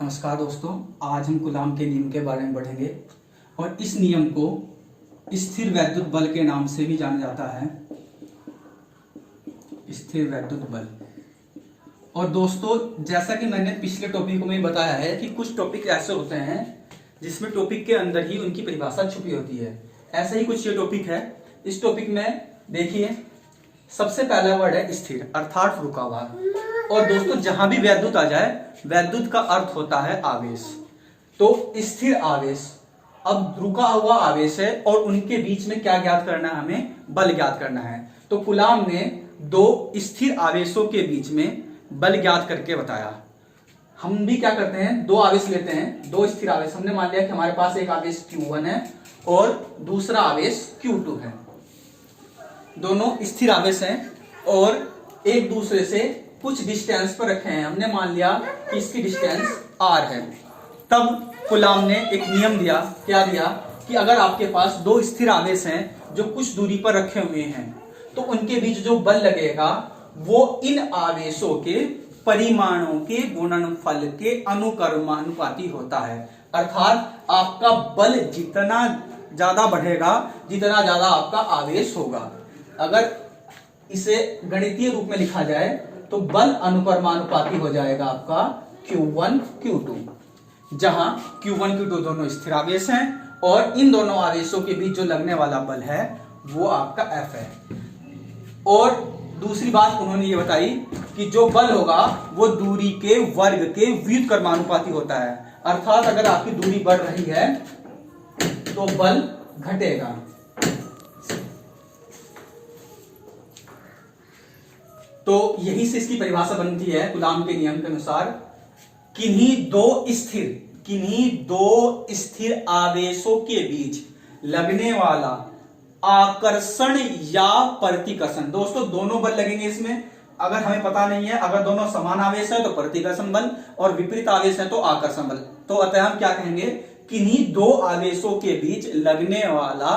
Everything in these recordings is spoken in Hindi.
नमस्कार दोस्तों, आज हम कूलाम के नियम के बारे में पढ़ेंगे और इस नियम को स्थिर वैद्युत बल के नाम से भी जाना जाता है। स्थिर वैद्युत बल। और दोस्तों, जैसा कि मैंने पिछले टॉपिक में बताया है कि कुछ टॉपिक ऐसे होते हैं जिसमें टॉपिक के अंदर ही उनकी परिभाषा छुपी होती है। ऐसा ही कुछ ये टॉपिक है। इस टॉपिक में देखिए, सबसे पहला वर्ड है स्थिर, अर्थात रुका हुआ। और दोस्तों, जहां भी वैद्युत आ जाए, वैद्युत का अर्थ होता है आवेश। तो स्थिर आवेश, अब रुका हुआ आवेश है और उनके बीच में क्या ज्ञात करना है? हमें बल ज्ञात करना है। तो कूलाम ने दो स्थिर आवेशों के बीच में बल ज्ञात करके बताया। हम भी क्या करते हैं, दो आवेश लेते हैं, दो स्थिर आवेश। हमने मान लिया कि हमारे पास एक आवेश Q1 है और दूसरा आवेश Q2 है। दोनों स्थिर आवेश हैं और एक दूसरे से कुछ डिस्टेंस पर रखे हैं। हमने मान लिया कि इसकी डिस्टेंस r है। तब कूलाम ने एक नियम दिया। क्या दिया कि अगर आपके पास दो स्थिर आवेश हैं जो कुछ दूरी पर रखे हुए हैं, तो उनके बीच जो बल लगेगा वो इन आवेशों के परिमाणों के गुणनफल के अनुक्रमानुपाती होता है। अर्थात आपका बल जितना ज्यादा बढ़ेगा, जितना ज्यादा आपका आवेश होगा। अगर इसे गणितीय रूप में लिखा जाए तो बल अनुक्रमानुपाती हो जाएगा आपका Q1 Q2, जहां Q1 Q2 दोनों स्थिर आवेश हैं और इन दोनों आवेशों के बीच जो लगने वाला बल है वो आपका F है। और दूसरी बात उन्होंने ये बताई कि जो बल होगा वो दूरी के वर्ग के व्युत्क्रमानुपाती होता है। अर्थात अगर आपकी दूरी बढ़ रही है तो बल घटेगा। तो यही से इसकी परिभाषा बनती है कूलाम के नियम के अनुसार। किन्हीं दो स्थिर आवेशों के बीच लगने वाला आकर्षण या प्रतिकर्षण। दोस्तों, दोनों बल लगेंगे इसमें। अगर हमें पता नहीं है, अगर दोनों समान आवेश है तो प्रतिकर्षण बल और विपरीत आवेश है तो आकर्षण बल। तो अतः हम क्या कहेंगे, किन्हीं दो आवेशों के बीच लगने वाला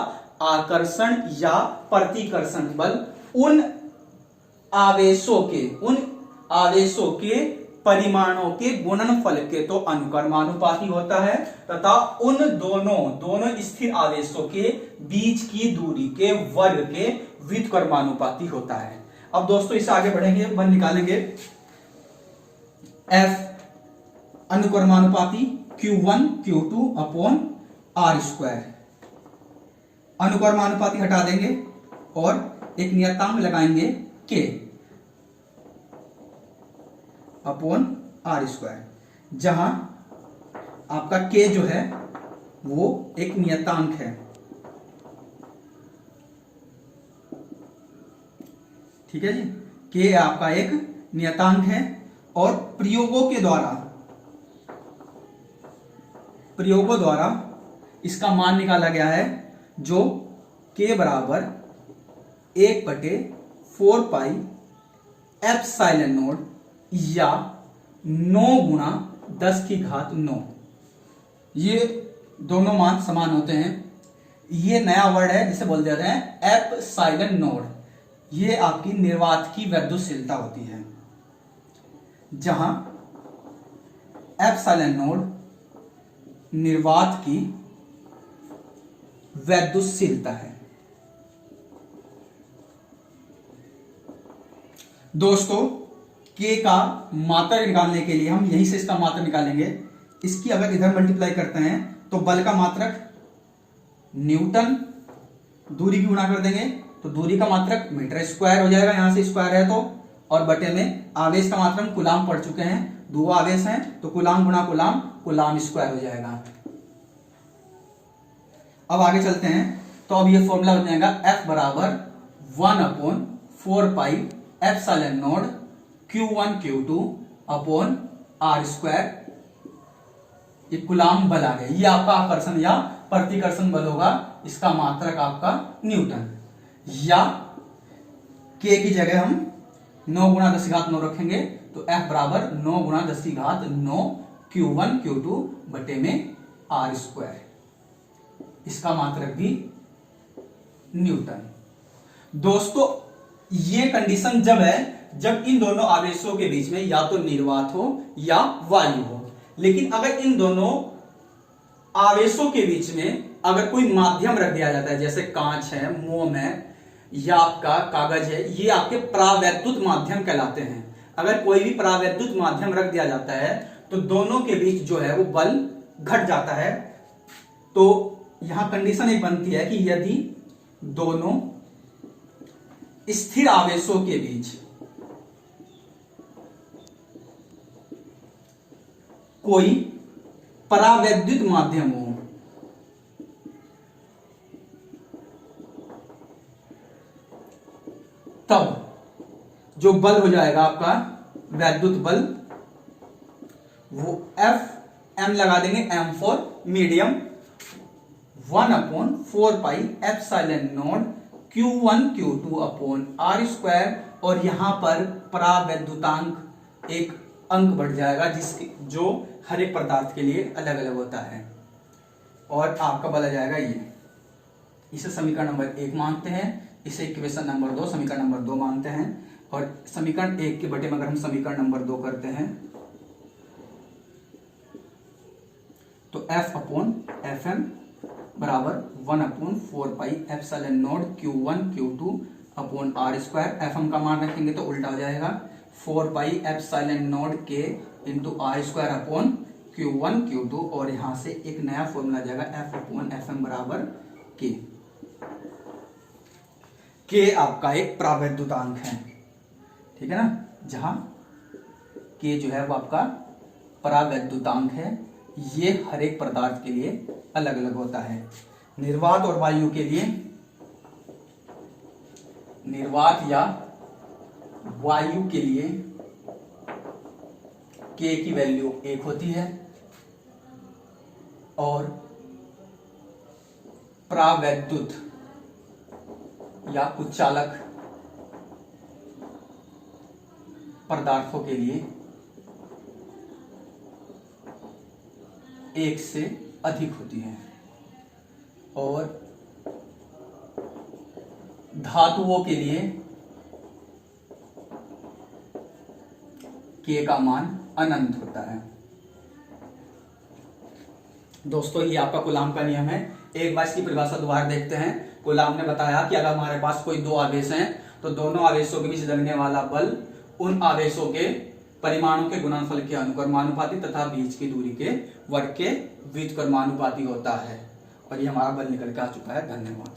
आकर्षण या प्रतिकर्षण बल उन आवेशों के परिमाणों के गुणनफल के तो अनुक्रमानुपाती होता है तथा उन दोनों स्थिर आवेशों के बीच की दूरी के वर्ग के व्युत्क्रमानुपाती होता है। अब दोस्तों, इसे आगे बढ़ेंगे, बल निकालेंगे। F अनुक्रमानुपाती Q1 Q2 upon R square. अनुक्रमानुपाती हटा देंगे और एक नियतांक लगाएंगे K अपॉन R स्क्वायर, जहां आपका K जो है वो एक नियतांक है। ठीक है जी, K आपका एक नियतांक है और प्रयोगों द्वारा इसका मान निकाला गया है, जो K बराबर 1/4 पाई एप्सिलॉन नॉट या 9 गुणा 10 की घात 9। ये दोनों मान समान होते हैं। ये नया वर्ड है जिसे बोल देते हैं एप्सिलॉन नॉट। ये आपकी निर्वात की वैद्युतशीलता होती है, जहां एप्सिलॉन नॉट निर्वात की वैद्युतशीलता है। दोस्तों, K का मात्रक निकालने के लिए हम यहीं से इसका मात्रक निकालेंगे। इसकी अगर इधर मल्टीप्लाई करते हैं तो बल का मात्रक न्यूटन, दूरी की गुणा कर देंगे तो दूरी का मात्रक मीटर स्क्वायर हो जाएगा, यहां से स्क्वायर है तो, और बटे में आवेश का मात्रक हम कूलाम पढ़ चुके हैं, दो आवेश हैं तो कूलाम गुणा कूलाम, कूलाम स्क्वायर हो जाएगा। अब आगे चलते हैं तो अब ये फॉर्मूला हो जाएगा F बराबर 1/4 pi epsilon not Q1 Q2 upon R square. ये कूलाम बल आ गया। ये आपका आकर्षण या प्रतिकर्षण बल होगा। इसका मात्रक आपका न्यूटन, या K की जगह हम 9 गुणा 10 की घात 9 रखेंगे तो F बराबर 9 गुणा 10 की घात 9 Q1 Q2 बटे में R स्क्वायर। इसका मात्रक भी न्यूटन। दोस्तों, ये कंडीशन जब है जब इन दोनों आवेशों के बीच में या तो निर्वात हो या वायु हो। लेकिन अगर इन दोनों आवेशों के बीच में अगर कोई माध्यम रख दिया जाता है, जैसे कांच है, मोम है या आपका कागज है, ये आपके परावैद्युत माध्यम कहलाते हैं। अगर कोई भी परावैद्युत माध्यम रख दिया जाता है तो दोनों के बीच जो है वो बल घट जाता है। तो यहां कंडीशन एक बनती है कि यदि दोनों स्थिर आवेशों के बीच कोई परावैद्युत माध्यम हो, तब जो बल हो जाएगा आपका वैद्युत बल, वो एफ एम लगा देंगे, M for medium, 1/4πε0 Q1 Q2 upon R square, और यहां पर परावैद्युतांक एक अंक बढ़ जाएगा जिसके जो हर एक पदार्थ के लिए अलग अलग होता है, और आपका बल आ जाएगा ये। इसे समीकरण नंबर 1 मानते हैं, इसे इक्वेशन नंबर 2 समीकरण नंबर 2 मानते हैं, और समीकरण 1 के बटे में अगर हम समीकरण नंबर 2 करते हैं तो F अपॉन एफ एम बराबर 1/4πε0 Q1 Q2 upon R square. F M का मान रखेंगे तो उल्टा हो जाएगा, 4πε0 K into R square upon Q1 Q2, और यहां से एक नया फॉर्मूला जाएगा F अपॉन एफ एम बराबर K। K आपका एक परावैद्युतांक है, ठीक है ना, जहां K जो है वो आपका परावैद्युतांक है। ये हर एक पदार्थ के लिए अलग अलग होता है। निर्वात और वायु के लिए, निर्वात या वायु के लिए K की वैल्यू 1 होती है, और परावैद्युत या कुचालक पदार्थों के लिए 1 से अधिक होती है, और धातुओं के लिए K का मान अनंत होता है। दोस्तों ये आपका कूलाम का नियम है। एक बार इसकी परिभाषा दोबारा देखते हैं। कूलाम ने बताया कि अगर हमारे पास कोई दो आवेश हैं तो दोनों आवेशों के बीच लगने वाला बल उन आवेशों के परिमाणों के गुणनफल के अनुक्रमानुपाती तथा बीच की दूरी के वर्ग के व्युत्क्रमानुपाती होता है। और ये हमारा बल निकल के आ चुका है। धन्यवाद।